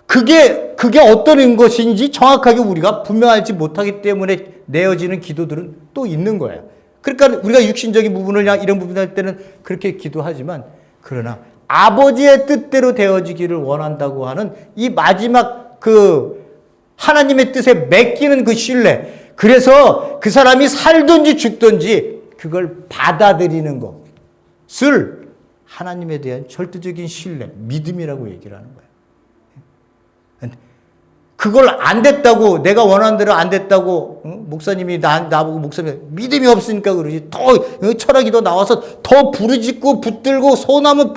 그게 어떤 것인지 정확하게 우리가 분명하지 못하기 때문에 내어지는 기도들은 또 있는 거예요. 그러니까 우리가 육신적인 부분을 이런 부분 할 때는 그렇게 기도하지만 그러나 아버지의 뜻대로 되어지기를 원한다고 하는 이 마지막 그 하나님의 뜻에 맡기는 그 신뢰. 그래서 그 사람이 살든지 죽든지 그걸 받아들이는 것을 하나님에 대한 절대적인 신뢰, 믿음이라고 얘기를 하는 거예요. 그걸 안 됐다고, 내가 원하는 대로 안 됐다고, 목사님이 나보고 목사님 믿음이 없으니까 그러지. 더 철학이 더 나와서 더 부르짖고 붙들고 소나무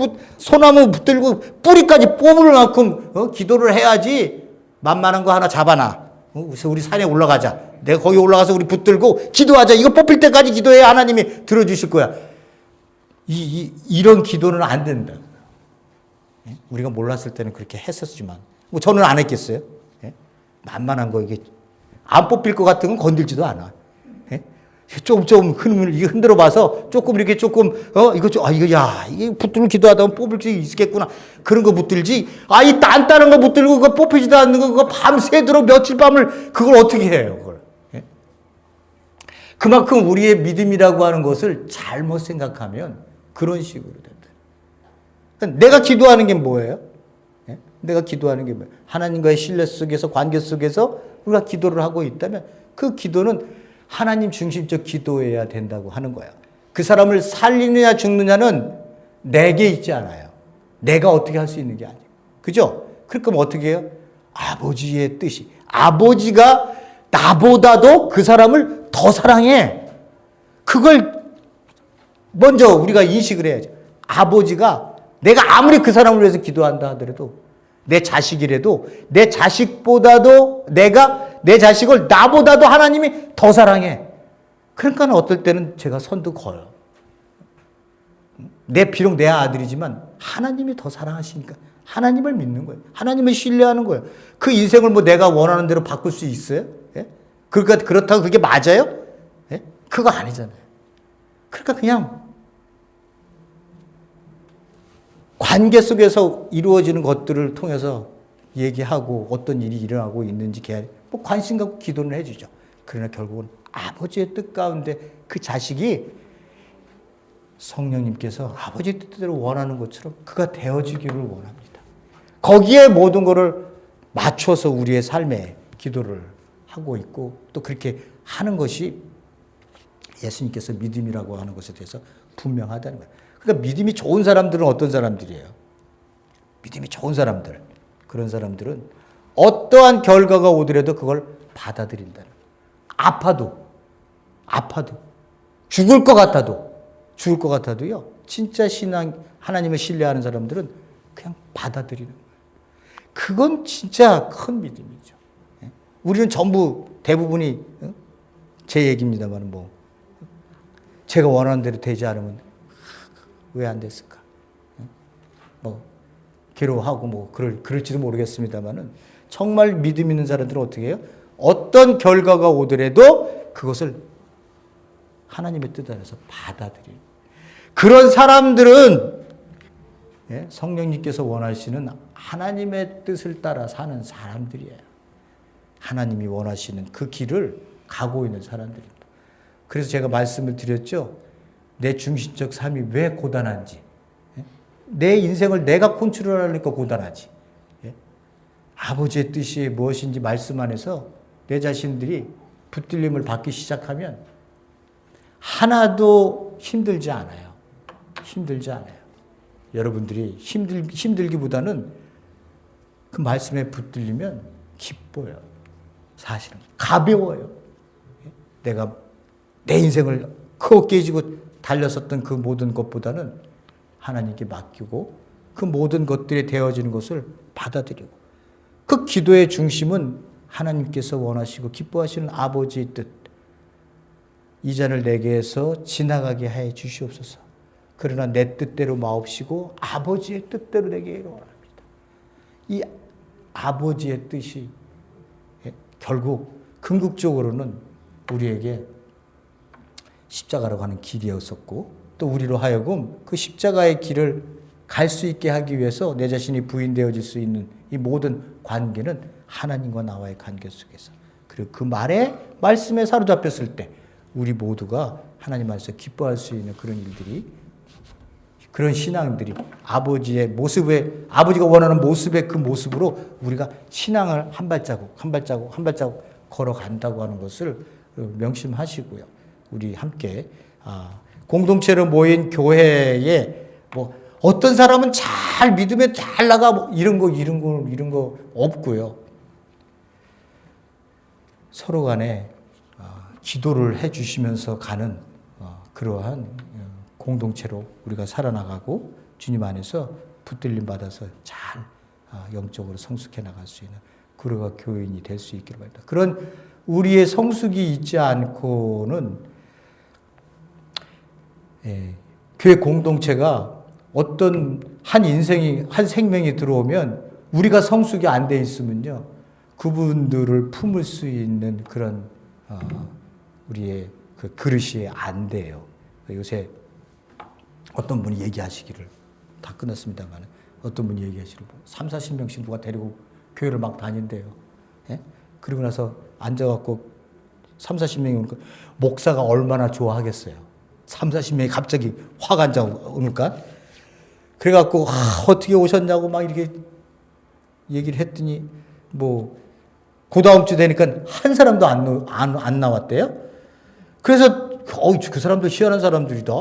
붙들고 뿌리까지 뽑을 만큼 기도를 해야지. 만만한 거 하나 잡아놔. 우리 산에 올라가자. 내가 거기 올라가서 우리 붙들고 기도하자. 이거 뽑힐 때까지 기도해야 하나님이 들어주실 거야. 이런 기도는 안 된다. 우리가 몰랐을 때는 그렇게 했었지만, 뭐 저는 안 했겠어요. 만만한 거 이게 안 뽑힐 것 같은 건 건들지도 않아. 좀 흔들어 봐서 조금 이렇게 이게 붙들고 기도하다 보면 뽑을 수 있겠구나. 그런 거 붙들지. 이 딴딴한 거 붙들고 그거 뽑히지도 않는 거 그거 밤새도록 며칠 밤을 그걸 어떻게 해요, 그걸. 그만큼 우리의 믿음이라고 하는 것을 잘못 생각하면 그런 식으로 된다. 내가 기도하는 게 뭐예요? 내가 기도하는 게 뭐예요? 하나님과의 신뢰 속에서, 관계 속에서 우리가 기도를 하고 있다면 그 기도는 하나님 중심적 기도해야 된다고 하는 거야. 그 사람을 살리느냐 죽느냐는 내게 있지 않아요. 내가 어떻게 할 수 있는 게 아니에요. 그죠? 그럼 어떻게 해요? 아버지의 뜻이. 아버지가 나보다도 그 사람을 더 사랑해. 그걸 먼저 우리가 인식을 해야죠. 아버지가 내가 아무리 그 사람을 위해서 기도한다 하더라도 내 자식이라도 내 자식보다도 내 자식을 나보다도 하나님이 더 사랑해. 그러니까 어떨 때는 제가 선도 커요. 비록 내 아들이지만 하나님이 더 사랑하시니까 하나님을 믿는 거예요. 하나님을 신뢰하는 거예요. 그 인생을 뭐 내가 원하는 대로 바꿀 수 있어요? 그러니까 그렇다고 그게 맞아요? 그거 아니잖아요. 그러니까 그냥 관계 속에서 이루어지는 것들을 통해서 얘기하고 어떤 일이 일어나고 있는지 뭐 관심 갖고 기도는 해주죠. 그러나 결국은 아버지의 뜻 가운데 그 자식이 성령님께서 아버지 뜻대로 원하는 것처럼 그가 되어지기를 원합니다. 거기에 모든 것을 맞춰서 우리의 삶에 기도를 하고 있고 또 그렇게 하는 것이 예수님께서 믿음이라고 하는 것에 대해서 분명하다는 거예요. 그러니까 믿음이 좋은 사람들은 어떤 사람들이에요? 믿음이 좋은 사람들. 그런 사람들은 어떠한 결과가 오더라도 그걸 받아들인다는 거예요. 아파도, 죽을 것 같아도요. 진짜 신앙, 하나님을 신뢰하는 사람들은 그냥 받아들이는 거예요. 그건 진짜 큰 믿음이죠. 우리는 전부 대부분이 제 얘기입니다만 뭐 제가 원하는 대로 되지 않으면 왜 안 됐을까? 뭐 괴로워하고 뭐 그럴지도 모르겠습니다만은 정말 믿음 있는 사람들은 어떻게 해요? 어떤 결과가 오더라도 그것을 하나님의 뜻 안에서 받아들여요. 그런 사람들은 성령님께서 원하시는 하나님의 뜻을 따라 사는 사람들이에요. 하나님이 원하시는 그 길을 가고 있는 사람들입니다. 그래서 제가 말씀을 드렸죠. 내 중심적 삶이 왜 고단한지. 내 인생을 내가 컨트롤하니까 고단하지. 아버지의 뜻이 무엇인지 말씀 안에서 내 자신들이 붙들림을 받기 시작하면 하나도 힘들지 않아요. 여러분들이 힘들기보다는 그 말씀에 붙들리면 기뻐요. 사실은 가벼워요. 내가 내 인생을 크고 깨지고 달렸었던 그 모든 것보다는 하나님께 맡기고 그 모든 것들이 되어지는 것을 받아들이고 그 기도의 중심은 하나님께서 원하시고 기뻐하시는 아버지의 뜻. 이 잔을 내게서 지나가게 하여 주시옵소서. 그러나 내 뜻대로 마옵시고 아버지의 뜻대로 내게 이루어랍니다. 이 아버지의 뜻이 결국 궁극적으로는 우리에게 십자가라고 하는 길이었었고 또 우리로 하여금 그 십자가의 길을 갈 수 있게 하기 위해서 내 자신이 부인되어질 수 있는 이 모든 관계는 하나님과 나와의 관계 속에서 그리고 그 말씀에 사로잡혔을 때 우리 모두가 하나님 안에서 기뻐할 수 있는 그런 일들이 그런 신앙들이 아버지의 모습에 아버지가 원하는 모습의 그 모습으로 우리가 신앙을 한 발자국 걸어간다고 하는 것을 명심하시고요. 우리 함께 공동체로 모인 교회에 뭐 어떤 사람은 잘 믿음에 잘 나가 뭐 이런 거 없고요. 서로 간에 기도를 해 주시면서 가는 그러한 공동체로 우리가 살아나가고 주님 안에서 붙들림 받아서 잘 영적으로 성숙해 나갈 수 있는 그러한 교인이 될 수 있기를 바랍니다. 그런 우리의 성숙이 있지 않고는 교회 공동체가 어떤 한 생명이 들어오면 우리가 성숙이 안 돼 있으면요. 그분들을 품을 수 있는 그런 우리의 그 그릇이 안 돼요. 요새 어떤 분이 얘기하시기를 다 끝났습니다만 어떤 분이 얘기하시기를 30-40명씩 누가 데리고 교회를 막 다닌대요. 그리고 나서 앉아갖고 30-40명이 오니까 목사가 얼마나 좋아하겠어요. 30-40명이 갑자기 화가 안 오니까 그래갖고 어떻게 오셨냐고 막 이렇게 얘기를 했더니 뭐 그 다음 주 되니까 한 사람도 안 나왔대요. 그래서 그 사람들 희한한 사람들이다.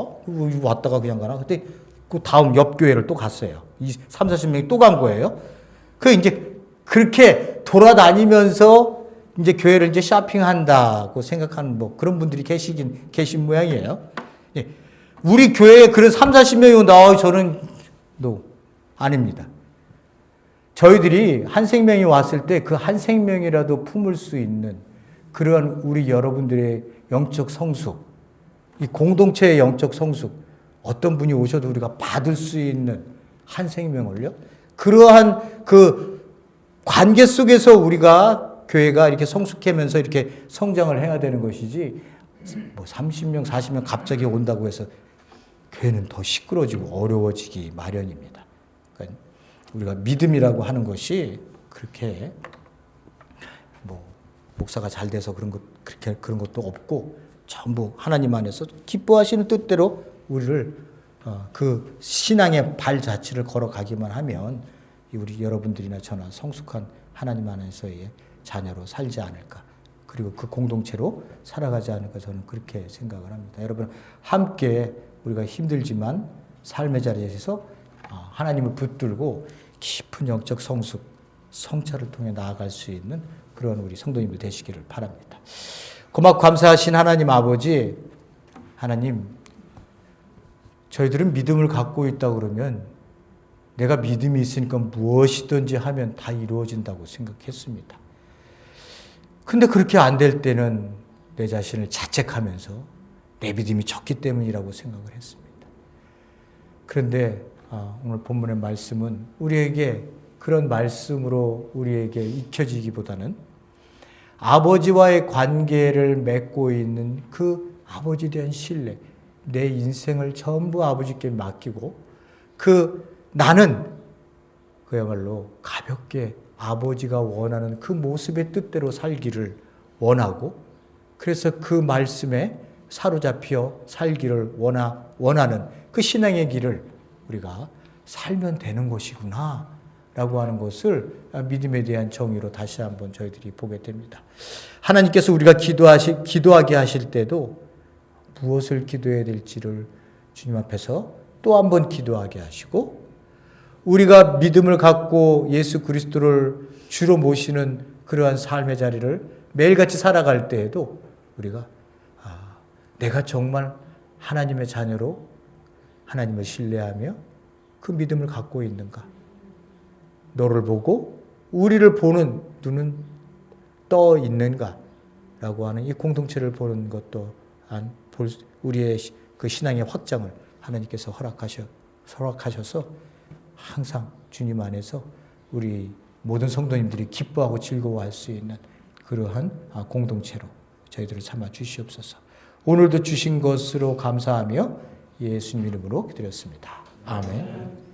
왔다가 그냥 가나. 그때 그 다음 옆 교회를 또 갔어요. 30-40명이 또 간 거예요. 그 이제 그렇게 돌아다니면서 이제 교회를 이제 쇼핑한다고 생각하는 뭐 그런 분들이 계신 모양이에요. 우리 교회에 그런 30-40명이 온다. 저는 아닙니다. 저희들이 한 생명이 왔을 때 그 한 생명이라도 품을 수 있는 그러한 우리 여러분들의 영적 성숙, 이 공동체의 영적 성숙, 어떤 분이 오셔도 우리가 받을 수 있는 한 생명을요. 그러한 그 관계 속에서 우리가 교회가 이렇게 성숙하면서 이렇게 성장을 해야 되는 것이지 뭐 30명, 40명 갑자기 온다고 해서 교회는 더 시끄러지고 어려워지기 마련입니다. 그러니까 우리가 믿음이라고 하는 것이 그렇게 뭐 목사가 잘 돼서 그런 것도 없고 전부 하나님 안에서 기뻐하시는 뜻대로 우리를 그 신앙의 발자취를 걸어가기만 하면 우리 여러분들이나 저나 성숙한 하나님 안에서의 자녀로 살지 않을까. 그리고 그 공동체로 살아가지 않을까 저는 그렇게 생각을 합니다. 여러분 함께 우리가 힘들지만 삶의 자리에서 하나님을 붙들고 깊은 영적 성숙 성찰을 통해 나아갈 수 있는 그런 우리 성도님들 되시기를 바랍니다. 고맙고 감사하신 하나님 아버지, 하나님, 저희들은 믿음을 갖고 있다 그러면 내가 믿음이 있으니까 무엇이든지 하면 다 이루어진다고 생각했습니다. 근데 그렇게 안 될 때는 내 자신을 자책하면서 내 믿음이 적기 때문이라고 생각을 했습니다. 그런데 오늘 본문의 말씀은 우리에게 그런 말씀으로 우리에게 익혀지기보다는 아버지와의 관계를 맺고 있는 그 아버지에 대한 신뢰, 내 인생을 전부 아버지께 맡기고 나는 그야말로 가볍게 아버지가 원하는 그 모습의 뜻대로 살기를 원하고, 그래서 그 말씀에 사로잡혀 살기를 원하는 그 신앙의 길을 우리가 살면 되는 것이구나 라고 하는 것을 믿음에 대한 정의로 다시 한번 저희들이 보게 됩니다. 하나님께서 우리가 기도하게 하실 때도 무엇을 기도해야 될지를 주님 앞에서 또 한번 기도하게 하시고, 우리가 믿음을 갖고 예수 그리스도를 주로 모시는 그러한 삶의 자리를 매일같이 살아갈 때에도 우리가 내가 정말 하나님의 자녀로 하나님을 신뢰하며 그 믿음을 갖고 있는가? 너를 보고 우리를 보는 눈은 떠 있는가? 라고 하는 이 공동체를 보는 것 또한 우리의 그 신앙의 확장을 하나님께서 허락하셔서 항상 주님 안에서 우리 모든 성도님들이 기뻐하고 즐거워할 수 있는 그러한 공동체로 저희들을 삼아 주시옵소서. 오늘도 주신 것으로 감사하며 예수님 이름으로 기도드렸습니다. 아멘.